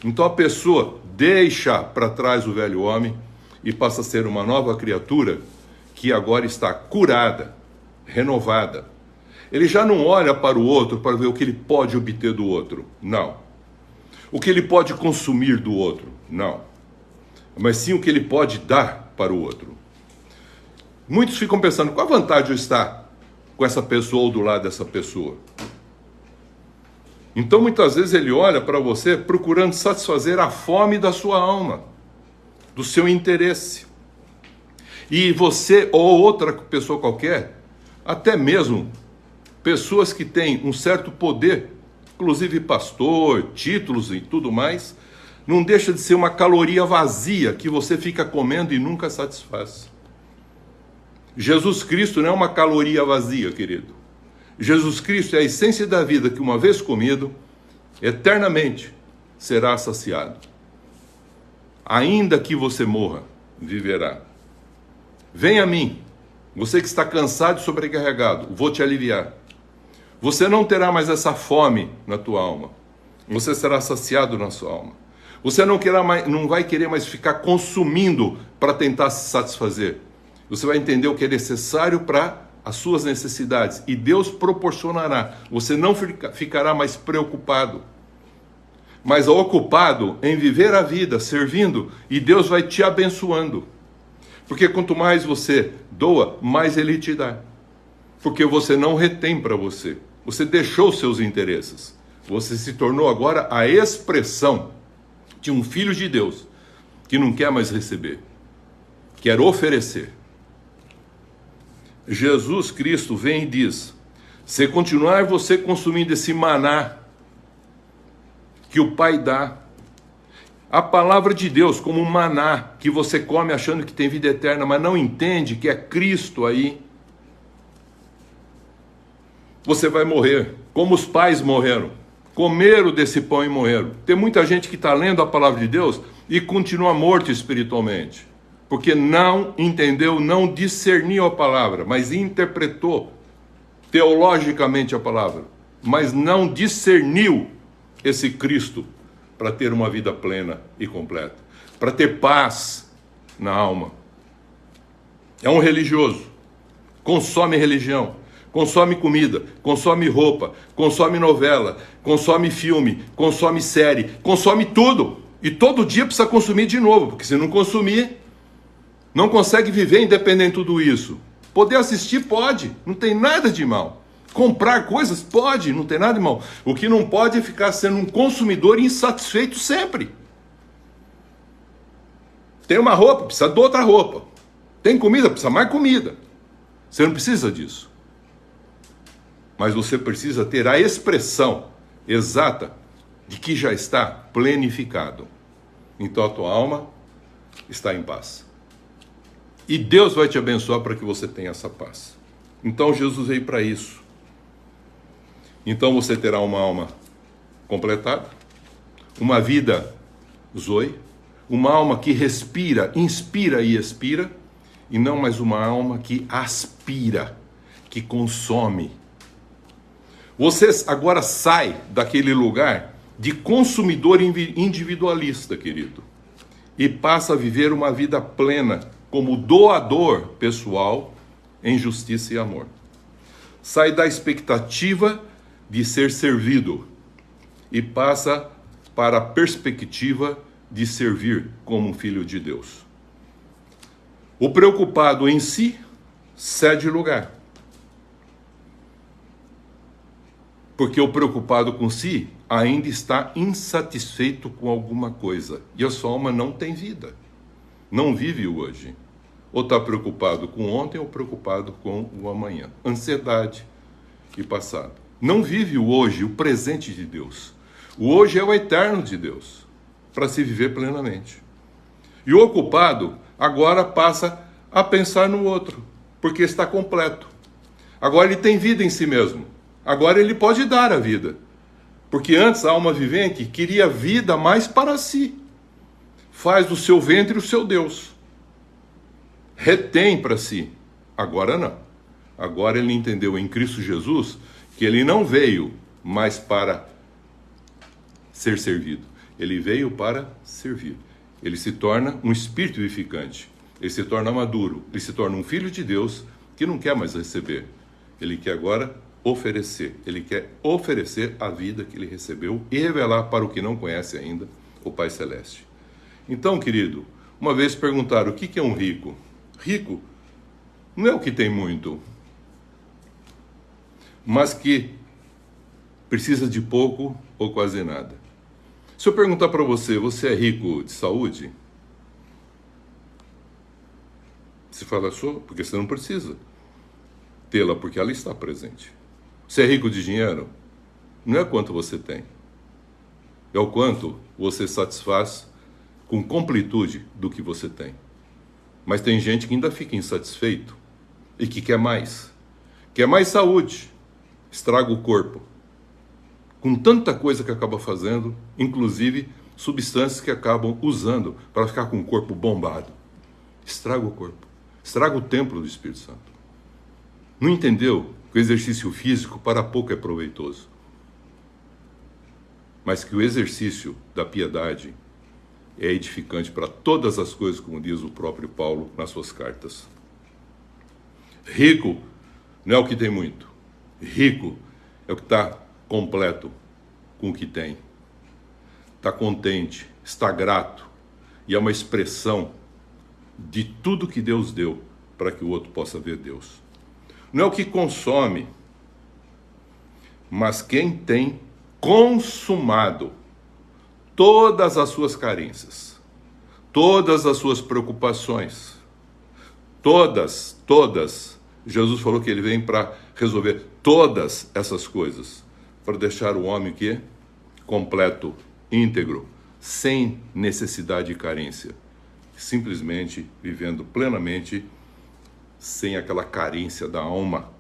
Speaker 2: Então a pessoa deixa para trás o velho homem e passa a ser uma nova criatura que agora está curada, renovada. Ele já não olha para o outro para ver o que ele pode obter do outro. Não. O que ele pode consumir do outro. Não. Mas sim o que ele pode dar para o outro. Muitos ficam pensando, qual a vantagem de eu estar com essa pessoa ou do lado dessa pessoa. Então muitas vezes ele olha para você procurando satisfazer a fome da sua alma, do seu interesse. E você ou outra pessoa qualquer, até mesmo pessoas que têm um certo poder, inclusive pastor, títulos e tudo mais, não deixa de ser uma caloria vazia que você fica comendo e nunca satisfaz. Jesus Cristo não é uma caloria vazia, querido. Jesus Cristo é a essência da vida que, uma vez comido, eternamente será saciado. Ainda que você morra, viverá. Venha a mim, você que está cansado e sobrecarregado, vou te aliviar. Você não terá mais essa fome na tua alma. Você será saciado na sua alma. Você não vai querer mais ficar consumindo para tentar se satisfazer. Você vai entender o que é necessário para as suas necessidades, e Deus proporcionará. Você não ficará mais preocupado, mas ocupado em viver a vida, servindo, e Deus vai te abençoando. Porque quanto mais você doa, mais Ele te dá. Porque você não retém para você. Você deixou seus interesses. Você se tornou agora a expressão de um filho de Deus que não quer mais receber, quer oferecer. Jesus Cristo vem e diz: se continuar você consumindo esse maná que o Pai dá, a palavra de Deus como um maná que você come achando que tem vida eterna, mas não entende que é Cristo aí, você vai morrer, como os pais morreram, comeram desse pão e morreram. Tem muita gente que está lendo a palavra de Deus e continua morto espiritualmente, porque não entendeu, não discerniu a palavra, mas interpretou teologicamente a palavra, mas não discerniu esse Cristo para ter uma vida plena e completa, para ter paz na alma. É um religioso, consome religião, consome comida, consome roupa, consome novela, consome filme, consome série, consome tudo, e todo dia precisa consumir de novo, porque se não consumir, não consegue viver independente de tudo isso. Poder assistir pode, não tem nada de mal. Comprar coisas pode, não tem nada de mal. O que não pode é ficar sendo um consumidor insatisfeito sempre. Tem uma roupa, precisa de outra roupa. Tem comida, precisa mais comida. Você não precisa disso. Mas você precisa ter a expressão exata de que já está planificado. Então a tua alma está em paz. E Deus vai te abençoar para que você tenha essa paz. Então Jesus veio para isso. Então você terá uma alma completada, uma vida zoe, uma alma que respira, inspira e expira, e não mais uma alma que aspira, que consome. Você agora sai daquele lugar de consumidor individualista, querido, e passa a viver uma vida plena como doador pessoal em justiça e amor. Sai da expectativa de ser servido e passa para a perspectiva de servir como um filho de Deus. O preocupado em si cede lugar. Porque o preocupado com si ainda está insatisfeito com alguma coisa. E a sua alma não tem vida. Não vive o hoje. Ou está preocupado com ontem ou preocupado com o amanhã. Ansiedade e passado. Não vive o hoje, o presente de Deus. O hoje é o eterno de Deus, para se viver plenamente. E o ocupado agora passa a pensar no outro, porque está completo. Agora ele tem vida em si mesmo. Agora ele pode dar a vida. Porque antes a alma vivente queria vida mais para si. Faz do seu ventre o seu Deus. Retém para si. Agora não. Agora ele entendeu em Cristo Jesus que ele não veio mais para ser servido. Ele veio para servir. Ele se torna um espírito vivificante. Ele se torna maduro. Ele se torna um filho de Deus que não quer mais receber. Ele quer agora oferecer. Ele quer oferecer a vida que ele recebeu e revelar para o que não conhece ainda o Pai Celeste. Então, querido, uma vez perguntaram o que é um rico? Rico não é o que tem muito. mas que precisa de pouco ou quase nada. Se eu perguntar para você, você é rico de saúde? Você fala, sou, porque você não precisa tê-la, porque ela está presente. Você é rico de dinheiro? Não é quanto você tem, é o quanto você satisfaz com completude do que você tem. Mas tem gente que ainda fica insatisfeito e que quer mais saúde, estraga o corpo, com tanta coisa que acaba fazendo, inclusive substâncias que acabam usando para ficar com o corpo bombado. Estraga o corpo, estraga o templo do Espírito Santo. Não entendeu que o exercício físico para pouco é proveitoso, mas que o exercício da piedade é edificante para todas as coisas, como diz o próprio Paulo nas suas cartas. Rico não é o que tem muito. Rico é o que está completo com o que tem. Está contente, está grato. E é uma expressão de tudo que Deus deu para que o outro possa ver Deus. Não é o que consome, mas quem tem consumado todas as suas carências, todas as suas preocupações, todas, Jesus falou que ele vem para resolver todas essas coisas, para deixar o homem que completo, íntegro, sem necessidade e carência, simplesmente vivendo plenamente, sem aquela carência da alma,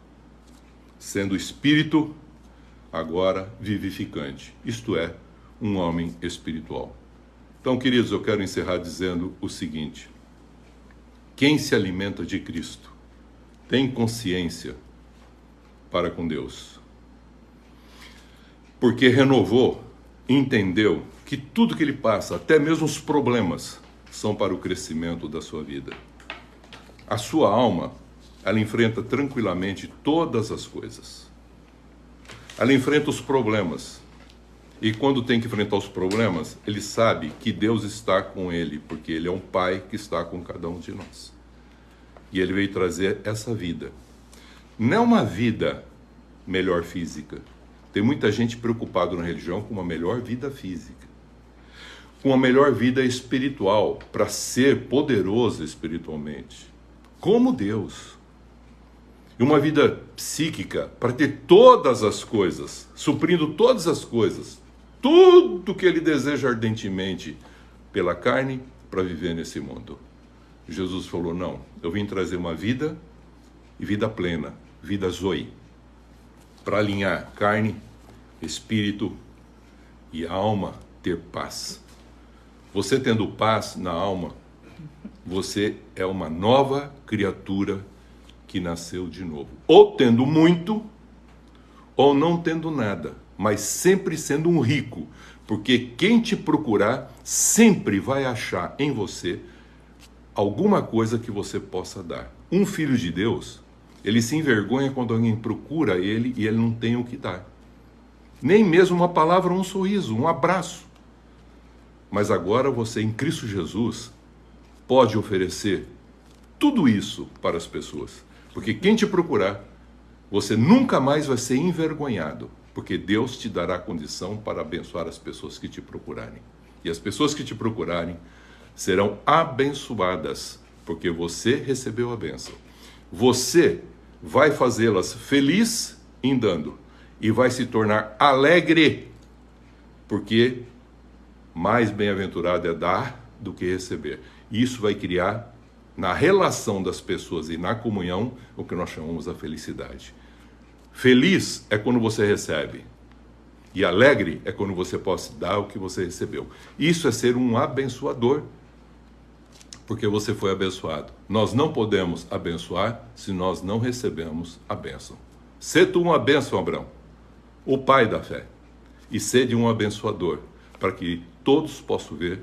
Speaker 2: sendo espírito agora vivificante, isto é, um homem espiritual. Então, queridos, eu quero encerrar dizendo o seguinte: quem se alimenta de Cristo tem consciência para com Deus, porque renovou, entendeu que tudo que ele passa, até mesmo os problemas, são para o crescimento da sua vida. A sua alma, ela enfrenta tranquilamente todas as coisas. Ela enfrenta os problemas. E quando tem que enfrentar os problemas, ele sabe que Deus está com ele, porque ele é um pai que está com cada um de nós. E ele veio trazer essa vida. Não é uma vida melhor física. Tem muita gente preocupada na religião com uma melhor vida física, com uma melhor vida espiritual, para ser poderoso espiritualmente, como Deus. E uma vida psíquica, para ter todas as coisas, suprindo todas as coisas, tudo que ele deseja ardentemente pela carne, para viver nesse mundo. Jesus falou, não, eu vim trazer uma vida, e vida plena, vida zoe, para alinhar carne, espírito e alma, ter paz. Você tendo paz na alma, você é uma nova criatura que nasceu de novo. Ou tendo muito, ou não tendo nada, mas sempre sendo um rico, porque quem te procurar sempre vai achar em você alguma coisa que você possa dar. Um filho de Deus, ele se envergonha quando alguém procura ele e ele não tem o que dar. Nem mesmo uma palavra, um sorriso, um abraço. Mas agora você, em Cristo Jesus, pode oferecer tudo isso para as pessoas. Porque quem te procurar, você nunca mais vai ser envergonhado, porque Deus te dará condição para abençoar as pessoas que te procurarem. E as pessoas que te procurarem serão abençoadas, porque você recebeu a bênção. Você vai fazê-las feliz em dando, e vai se tornar alegre, porque mais bem-aventurado é dar do que receber. Isso vai criar na relação das pessoas e na comunhão o que nós chamamos a felicidade. Feliz é quando você recebe, e alegre é quando você pode dar o que você recebeu. Isso é ser um abençoador, porque você foi abençoado. Nós não podemos abençoar se nós não recebemos a bênção. Sê tu uma bênção, Abraão, o pai da fé, e sede um abençoador, para que todos possam ver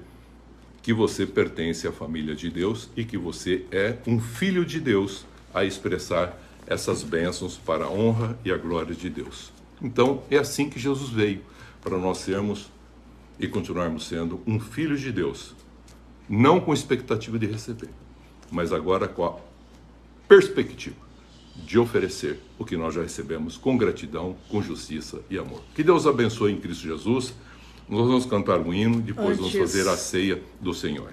Speaker 2: que você pertence à família de Deus e que você é um filho de Deus a expressar essas bênçãos para a honra e a glória de Deus. Então, é assim que Jesus veio, para nós sermos e continuarmos sendo um filho de Deus, não com expectativa de receber, mas agora com a perspectiva de oferecer o que nós já recebemos com gratidão, com justiça e amor. Que Deus abençoe em Cristo Jesus. Nós vamos cantar um hino, depois vamos fazer a ceia do Senhor.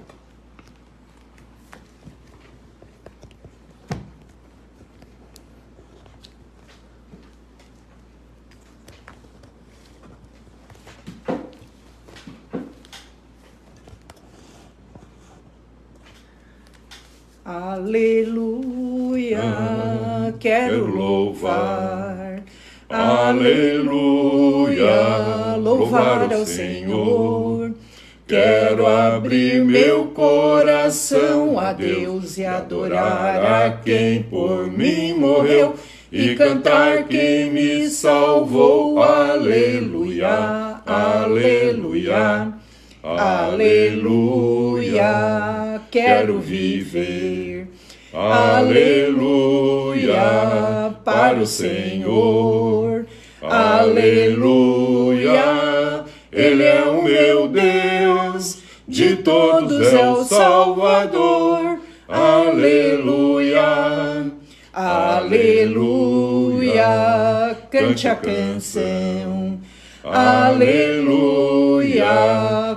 Speaker 1: Aleluia, quero louvar.
Speaker 2: Aleluia,
Speaker 1: louvar ao Senhor. Quero abrir meu coração a Deus e adorar a quem por mim morreu e cantar quem me salvou. Aleluia, aleluia, aleluia, quero viver. Aleluia, para o Senhor. Aleluia, Ele é o meu Deus, de todos é o Salvador. Aleluia, aleluia, cante a canção. Aleluia,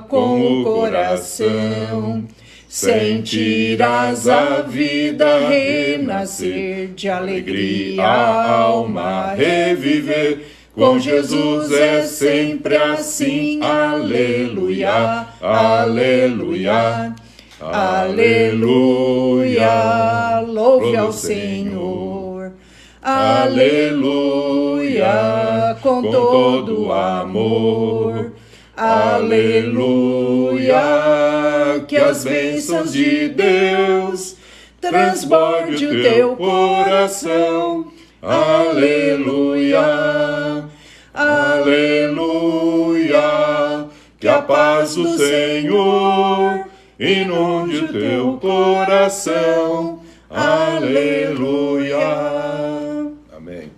Speaker 1: com o coração. Sentirás a vida renascer, de alegria a alma reviver. Com Jesus é sempre assim. Aleluia, aleluia, aleluia, louve ao Senhor. Aleluia, com todo amor. Aleluia, que as bênçãos de Deus transborde o teu coração. Aleluia, aleluia, que a paz do Senhor inunde o teu coração. Aleluia.
Speaker 2: Amém.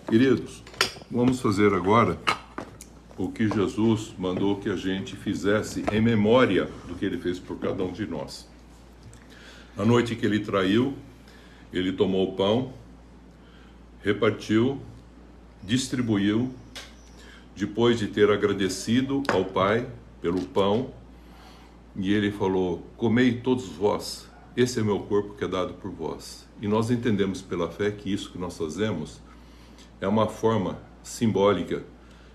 Speaker 2: Queridos, vamos fazer agora o que Jesus mandou que a gente fizesse em memória do que ele fez por cada um de nós. Na noite que ele traiu, ele tomou o pão, repartiu, distribuiu, depois de ter agradecido ao Pai pelo pão, e ele falou: comei todos vós, esse é meu corpo que é dado por vós. E nós entendemos pela fé que isso que nós fazemos é uma forma simbólica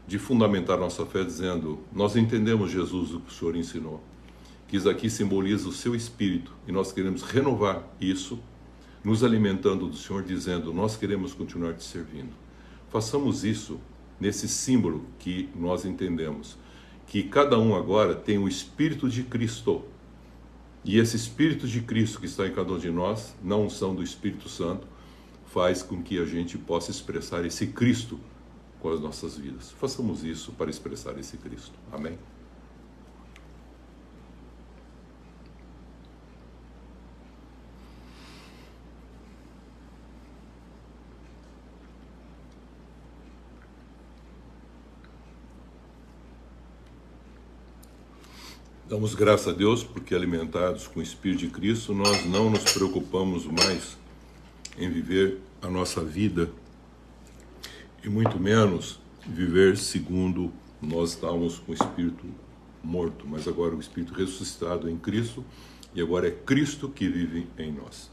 Speaker 2: de fundamentar nossa fé, dizendo: nós entendemos, Jesus, o que o Senhor ensinou, que isso aqui simboliza o seu Espírito, e nós queremos renovar isso, nos alimentando do Senhor, dizendo: nós queremos continuar te servindo. Façamos isso nesse símbolo que nós entendemos, que cada um agora tem o Espírito de Cristo, e esse Espírito de Cristo que está em cada um de nós, na unção do Espírito Santo, faz com que a gente possa expressar esse Cristo com as nossas vidas. Façamos isso para expressar esse Cristo. Amém? Damos graças a Deus porque, alimentados com o Espírito de Cristo, nós não nos preocupamos mais em viver a nossa vida e muito menos viver segundo nós estávamos com o Espírito morto, mas agora o Espírito ressuscitado em Cristo, e agora é Cristo que vive em nós.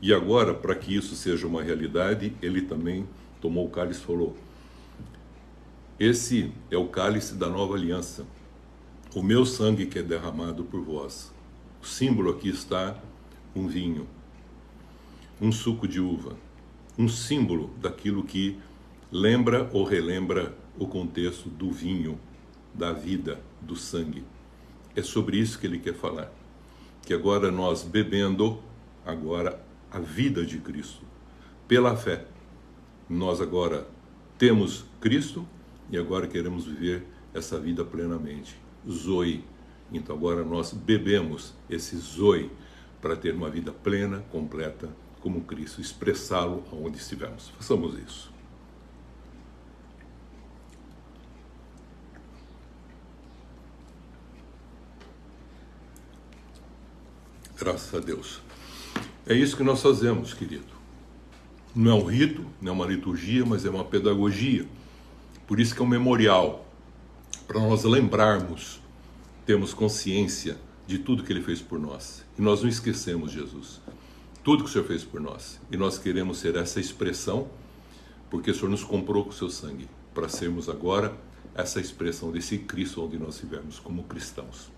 Speaker 2: E agora, para que isso seja uma realidade, ele também tomou o cálice e falou: esse é o cálice da nova aliança, o meu sangue que é derramado por vós. O símbolo aqui está um vinho, um suco de uva, um símbolo daquilo que lembra ou relembra o contexto do vinho, da vida, do sangue. É sobre isso que ele quer falar. Que agora nós, bebendo agora a vida de Cristo, pela fé, nós agora temos Cristo e agora queremos viver essa vida plenamente. Zoe. Então agora nós bebemos esse Zoe para ter uma vida plena, completa, como Cristo, expressá-lo aonde estivermos. Façamos isso. Graças a Deus. É isso que nós fazemos, querido. Não é um rito, não é uma liturgia, mas é uma pedagogia. Por isso que é um memorial, para nós lembrarmos, termos consciência de tudo que Ele fez por nós. E nós não esquecemos Jesus. Tudo que o Senhor fez por nós. E nós queremos ser essa expressão, porque o Senhor nos comprou com o seu sangue, para sermos agora essa expressão desse Cristo onde nós vivemos como cristãos.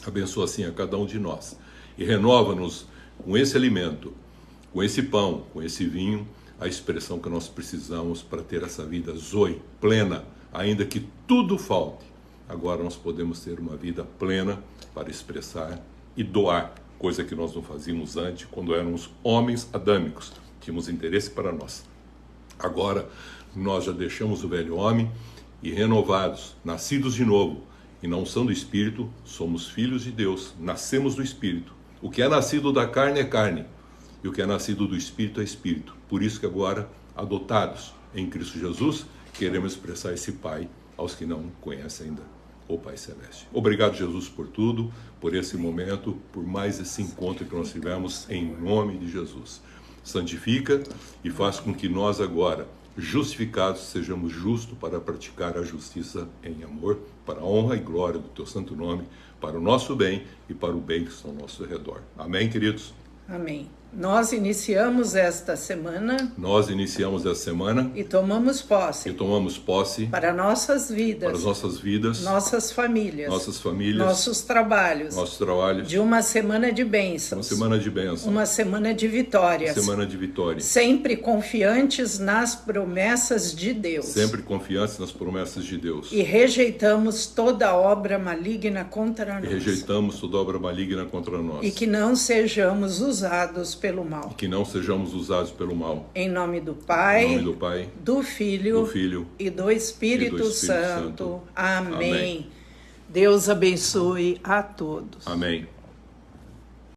Speaker 2: Abençoa assim a cada um de nós e renova-nos com esse alimento, com esse pão, com esse vinho, a expressão que nós precisamos para ter essa vida zoe, plena, ainda que tudo falte. Agora nós podemos ter uma vida plena para expressar e doar, coisa que nós não fazíamos antes, quando éramos homens adâmicos, tínhamos interesse para nós. Agora nós já deixamos o velho homem e renovados, nascidos de novo, e na unção do Espírito, somos filhos de Deus, nascemos do Espírito. O que é nascido da carne é carne, e o que é nascido do Espírito é Espírito. Por isso que agora, adotados em Cristo Jesus, queremos expressar esse Pai aos que não conhecem ainda o Pai Celeste. Obrigado, Jesus, por tudo, por esse momento, por mais esse encontro que nós tivemos, em nome de Jesus. Santifica e faz com que nós agora, justificados, sejamos justos para praticar a justiça em amor, para a honra e glória do Teu santo nome, para o nosso bem e para o bem que está ao nosso redor. Amém, queridos?
Speaker 1: Amém. Nós iniciamos esta semana.
Speaker 2: Nós iniciamos essa semana.
Speaker 1: E tomamos posse.
Speaker 2: E tomamos posse.
Speaker 1: Para nossas vidas.
Speaker 2: Para as nossas vidas.
Speaker 1: Nossas famílias.
Speaker 2: Nossas famílias.
Speaker 1: Nossos trabalhos.
Speaker 2: Nossos trabalhos.
Speaker 1: De uma semana de bênçãos.
Speaker 2: Uma semana de bênçãos.
Speaker 1: Uma semana de vitórias.
Speaker 2: Uma semana de vitórias.
Speaker 1: Sempre confiantes nas promessas de Deus.
Speaker 2: Sempre confiantes nas promessas de Deus.
Speaker 1: E rejeitamos toda obra maligna contra nós.
Speaker 2: E rejeitamos toda obra maligna contra nós.
Speaker 1: E que não sejamos usados pelo mal.
Speaker 2: E que não sejamos usados pelo mal.
Speaker 1: Em nome do Pai,
Speaker 2: em nome do Pai,
Speaker 1: do Filho e do Espírito Santo. Amém. Deus abençoe a todos.
Speaker 2: Amém.